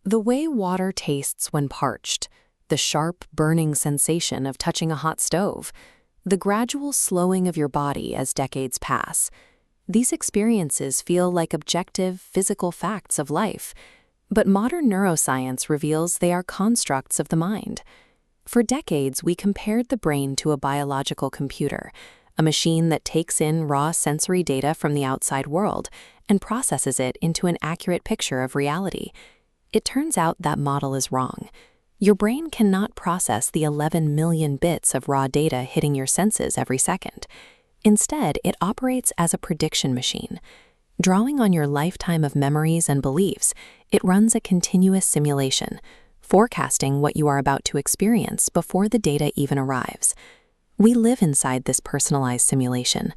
The way water tastes when parched, the sharp, burning sensation of touching a hot stove, the gradual slowing of your body as decades pass. These experiences feel like objective, physical facts of life, but modern neuroscience reveals they are constructs of the mind. For decades, we compared the brain to a biological computer, a machine that takes in raw sensory data from the outside world and processes it into an accurate picture of reality. It turns out that model is wrong. Your brain cannot process the 11 million bits of raw data hitting your senses every second. Instead, it operates as a prediction machine. Drawing on your lifetime of memories and beliefs, it runs a continuous simulation, forecasting what you are about to experience before the data even arrives. We live inside this personalized simulation.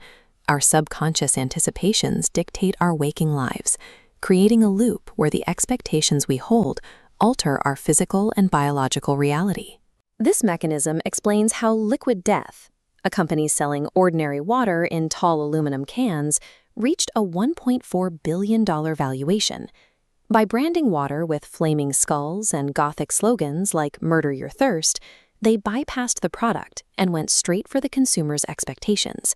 Our subconscious anticipations dictate our waking lives, creating a loop where the expectations we hold alter our physical and biological reality. This mechanism explains how Liquid Death, a company selling ordinary water in tall aluminum cans, reached a $1.4 billion valuation. By branding water with flaming skulls and Gothic slogans like "Murder Your Thirst," they bypassed the product and went straight for the consumer's expectations.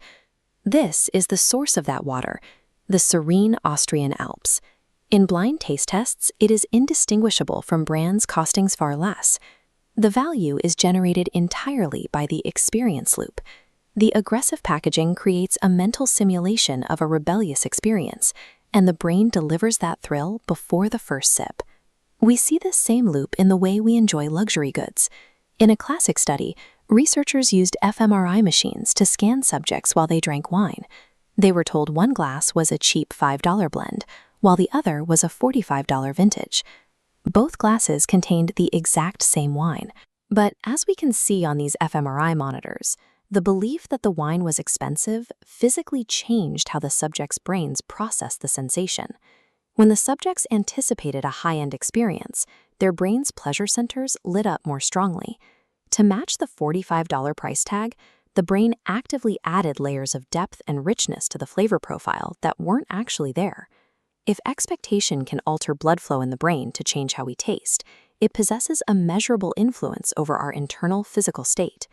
This is the source of that water, the serene Austrian Alps. In blind taste tests, it is indistinguishable from brands costing far less. The value is generated entirely by the experience loop. The aggressive packaging creates a mental simulation of a rebellious experience, and the brain delivers that thrill before the first sip. We see this same loop in the way we enjoy luxury goods. In a classic study, researchers used fMRI machines to scan subjects while they drank wine. They were told one glass was a cheap $5 blend, while the other was a $45 vintage. Both glasses contained the exact same wine. But as we can see on these fMRI monitors, the belief that the wine was expensive physically changed how the subjects' brains processed the sensation. When the subjects anticipated a high-end experience, their brain's pleasure centers lit up more strongly. To match the $45 price tag, the brain actively added layers of depth and richness to the flavor profile that weren't actually there. If expectation can alter blood flow in the brain to change how we taste, it possesses a measurable influence over our internal physical state.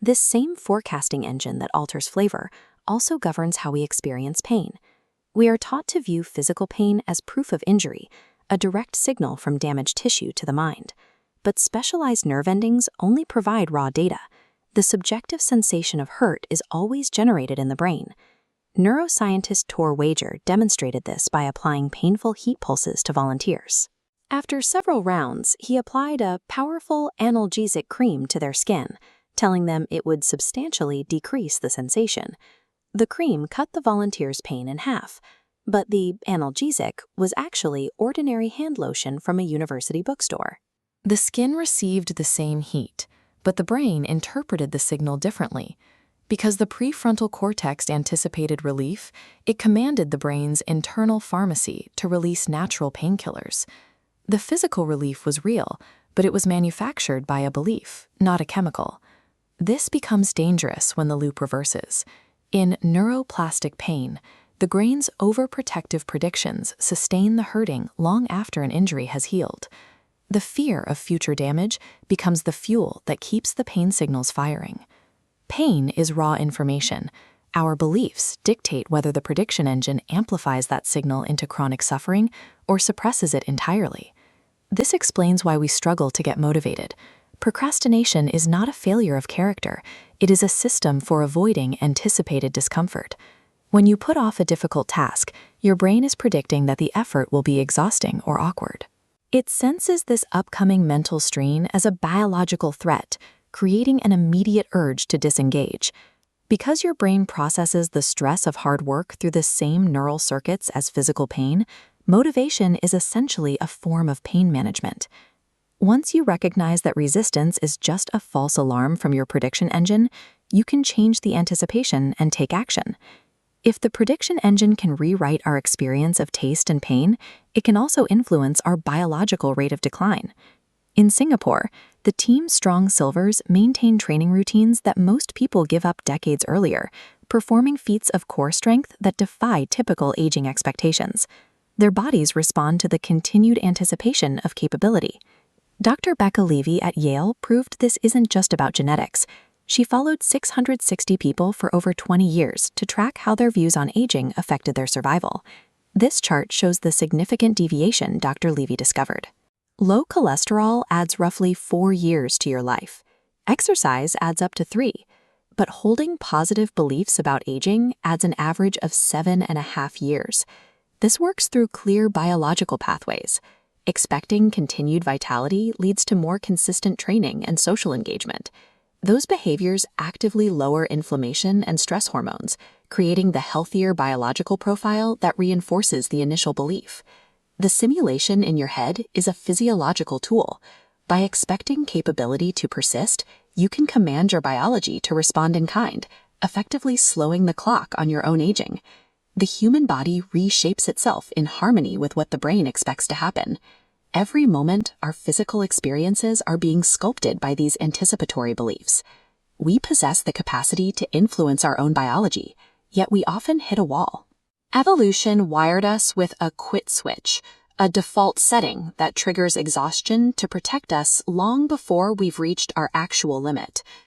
This same forecasting engine that alters flavor also governs how we experience pain. We are taught to view physical pain as proof of injury, a direct signal from damaged tissue to the mind. But specialized nerve endings only provide raw data. The subjective sensation of hurt is always generated in the brain. Neuroscientist Tor Wager demonstrated this by applying painful heat pulses to volunteers. After several rounds, he applied a powerful analgesic cream to their skin, telling them it would substantially decrease the sensation. The cream cut the volunteers' pain in half, but the analgesic was actually ordinary hand lotion from a university bookstore. The skin received the same heat, but the brain interpreted the signal differently. Because the prefrontal cortex anticipated relief, it commanded the brain's internal pharmacy to release natural painkillers. The physical relief was real, but it was manufactured by a belief, not a chemical. This becomes dangerous when the loop reverses. In neuroplastic pain, the brain's overprotective predictions sustain the hurting long after an injury has healed. The fear of future damage becomes the fuel that keeps the pain signals firing. Pain is raw information. Our beliefs dictate whether the prediction engine amplifies that signal into chronic suffering or suppresses it entirely. This explains why we struggle to get motivated. Procrastination is not a failure of character. It is a system for avoiding anticipated discomfort. When you put off a difficult task, your brain is predicting that the effort will be exhausting or awkward. It senses this upcoming mental strain as a biological threat, creating an immediate urge to disengage. Because your brain processes the stress of hard work through the same neural circuits as physical pain, motivation is essentially a form of pain management. Once you recognize that resistance is just a false alarm from your prediction engine, you can change the anticipation and take action. If the prediction engine can rewrite our experience of taste and pain, it can also influence our biological rate of decline. In Singapore, the Team Strong Silvers maintain training routines that most people give up decades earlier, performing feats of core strength that defy typical aging expectations. Their bodies respond to the continued anticipation of capability. Dr. Becca Levy at Yale proved this isn't just about genetics. She followed 660 people for over 20 years to track how their views on aging affected their survival. This chart shows the significant deviation Dr. Levy discovered. Low cholesterol adds roughly 4 years to your life. Exercise adds up to 3. But holding positive beliefs about aging adds an average of 7.5 years. This works through clear biological pathways. Expecting continued vitality leads to more consistent training and social engagement. Those behaviors actively lower inflammation and stress hormones, creating the healthier biological profile that reinforces the initial belief. The simulation in your head is a physiological tool. By expecting capability to persist, you can command your biology to respond in kind, effectively slowing the clock on your own aging. The human body reshapes itself in harmony with what the brain expects to happen. Every moment, our physical experiences are being sculpted by these anticipatory beliefs. We possess the capacity to influence our own biology, yet we often hit a wall. Evolution wired us with a quit switch, a default setting that triggers exhaustion to protect us long before we've reached our actual limit.